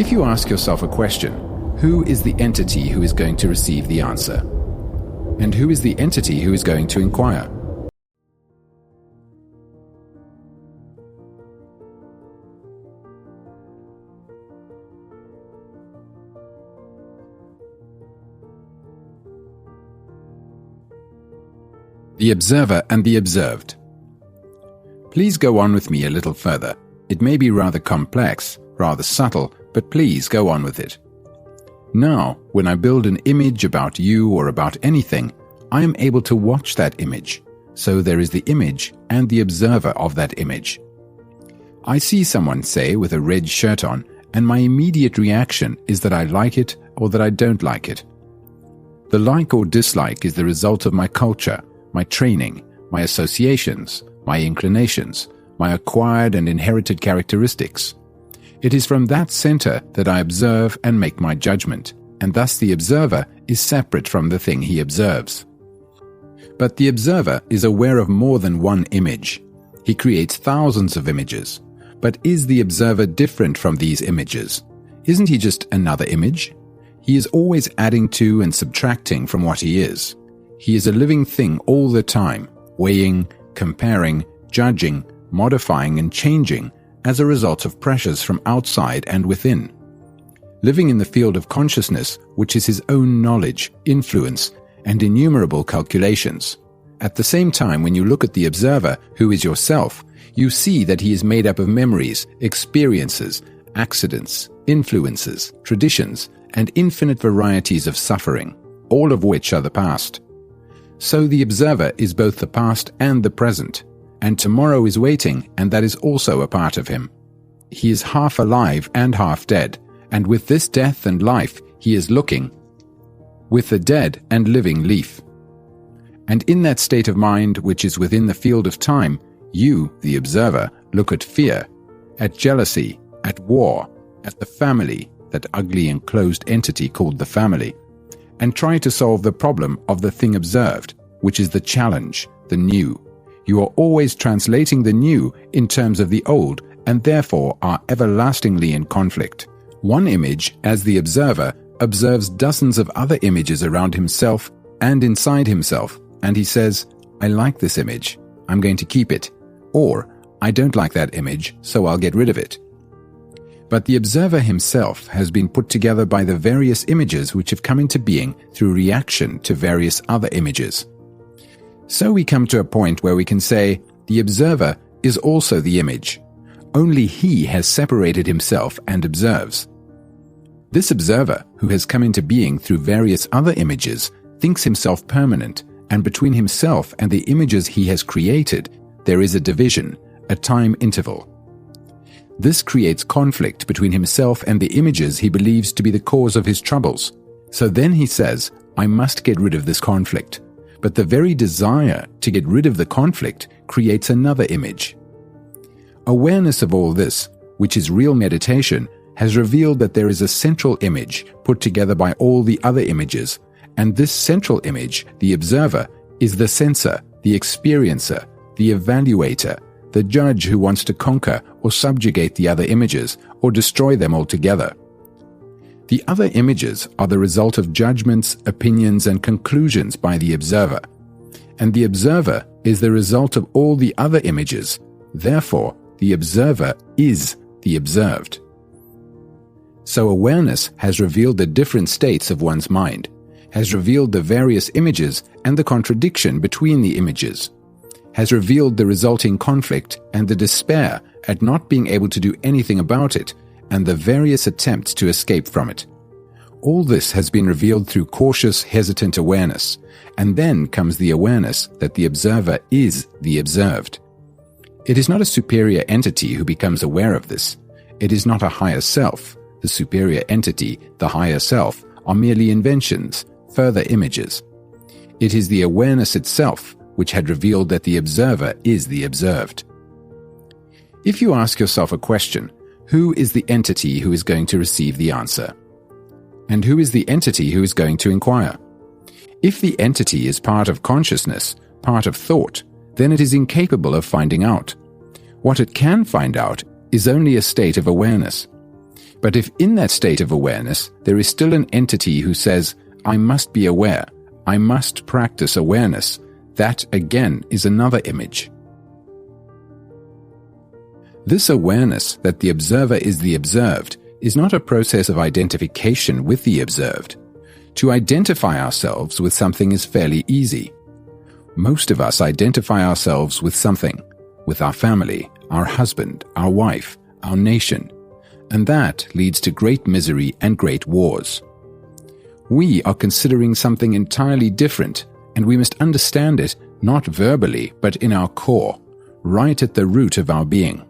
If you ask yourself a question, who is the entity who is going to receive the answer? And who is the entity who is going to inquire? The observer and the observed. Please go on with me a little further. It may be rather complex, rather subtle, but please go on with it. Now, when I build an image about you or about anything, I am able to watch that image. So there is the image and the observer of that image. I see someone, say, with a red shirt on, and my immediate reaction is that I like it or that I don't like it. The like or dislike is the result of my culture, my training, my associations, my inclinations, my acquired and inherited characteristics. It is from that center that I observe and make my judgment, and thus the observer is separate from the thing he observes. But the observer is aware of more than one image. He creates thousands of images. But is the observer different from these images? Isn't he just another image? He is always adding to and subtracting from what he is. He is a living thing all the time, weighing, comparing, judging, modifying and changing as a result of pressures from outside and within. Living in the field of consciousness, which is his own knowledge, influence, and innumerable calculations. At the same time, when you look at the observer, who is yourself, you see that he is made up of memories, experiences, accidents, influences, traditions, and infinite varieties of suffering, all of which are the past. So the observer is both the past and the present, and tomorrow is waiting, and that is also a part of him. He is half alive and half dead, and with this death and life he is looking, with the dead and living leaf. And in that state of mind which is within the field of time, you, the observer, look at fear, at jealousy, at war, at the family, that ugly enclosed entity called the family, and try to solve the problem of the thing observed, which is the challenge, the new. You are always translating the new in terms of the old, and therefore are everlastingly in conflict. One image, as the observer, observes dozens of other images around himself and inside himself, and he says, I like this image, I'm going to keep it, or I don't like that image, so I'll get rid of it. But the observer himself has been put together by the various images which have come into being through reaction to various other images. So we come to a point where we can say, the observer is also the image. Only he has separated himself and observes. This observer, who has come into being through various other images, thinks himself permanent, and between himself and the images he has created, there is a division, a time interval. This creates conflict between himself and the images he believes to be the cause of his troubles. So then he says, I must get rid of this conflict. But the very desire to get rid of the conflict creates another image. Awareness of all this, which is real meditation, has revealed that there is a central image put together by all the other images, and this central image, the observer, is the censor, the experiencer, the evaluator, the judge who wants to conquer or subjugate the other images or destroy them altogether. The other images are the result of judgments, opinions, and conclusions by the observer, and the observer is the result of all the other images. Therefore, the observer is the observed. So awareness has revealed the different states of one's mind, has revealed the various images and the contradiction between the images, has revealed the resulting conflict and the despair at not being able to do anything about it, and the various attempts to escape from it. All this has been revealed through cautious, hesitant awareness, and then comes the awareness that the observer is the observed. It is not a superior entity who becomes aware of this. It is not a higher self. The superior entity, the higher self, are merely inventions, further images. It is the awareness itself which had revealed that the observer is the observed. If you ask yourself a question, who is the entity who is going to receive the answer? And who is the entity who is going to inquire? If the entity is part of consciousness, part of thought, then it is incapable of finding out. What it can find out is only a state of awareness. But if in that state of awareness there is still an entity who says, I must be aware, I must practice awareness, that again is another image. This awareness that the observer is the observed is not a process of identification with the observed. To identify ourselves with something is fairly easy. Most of us identify ourselves with something, with our family, our husband, our wife, our nation, and that leads to great misery and great wars. We are considering something entirely different, and we must understand it not verbally but in our core, right at the root of our being.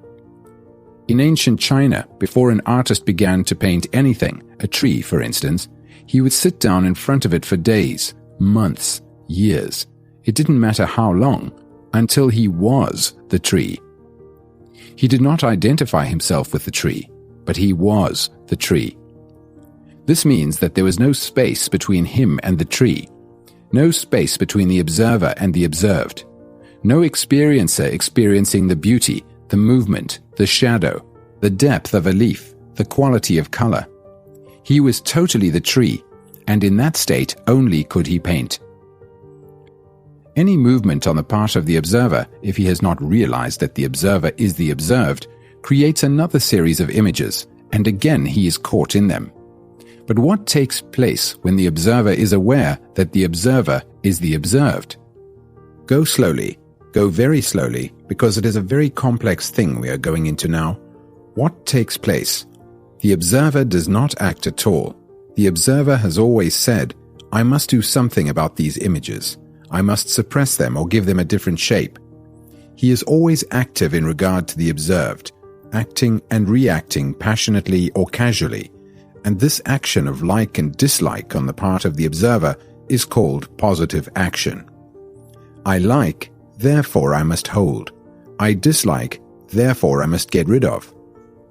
In ancient China, before an artist began to paint anything, a tree for instance, he would sit down in front of it for days, months, years. It didn't matter how long, until he was the tree. He did not identify himself with the tree, but he was the tree. This means that there was no space between him and the tree, no space between the observer and the observed, no experiencer experiencing the beauty, the movement, the shadow, the depth of a leaf, the quality of color. He was totally the tree, and in that state only could he paint. Any movement on the part of the observer, if he has not realized that the observer is the observed, creates another series of images, and again he is caught in them. But what takes place when the observer is aware that the observer is the observed? Go slowly, go very slowly, because it is a very complex thing we are going into now. What takes place? The observer does not act at all. The observer has always said, I must do something about these images. I must suppress them or give them a different shape. He is always active in regard to the observed, acting and reacting passionately or casually, and this action of like and dislike on the part of the observer is called positive action. I like, therefore I must hold. I dislike, therefore I must get rid of.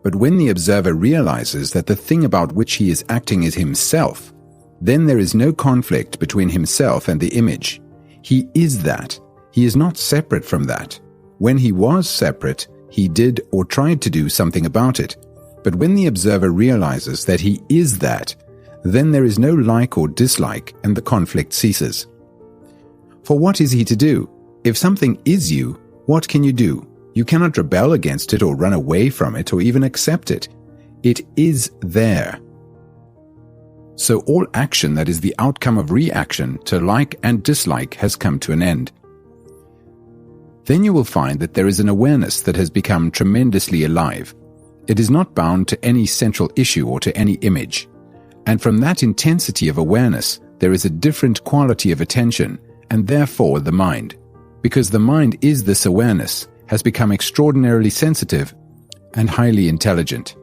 But when the observer realizes that the thing about which he is acting is himself, then there is no conflict between himself and the image. He is that. He is not separate from that. When he was separate, he did or tried to do something about it. But when the observer realizes that he is that, then there is no like or dislike and the conflict ceases. For what is he to do? If something is you, what can you do? You cannot rebel against it or run away from it or even accept it. It is there. So all action that is the outcome of reaction to like and dislike has come to an end. Then you will find that there is an awareness that has become tremendously alive. It is not bound to any central issue or to any image. And from that intensity of awareness, there is a different quality of attention, and therefore the mind, because the mind is this awareness, has become extraordinarily sensitive and highly intelligent.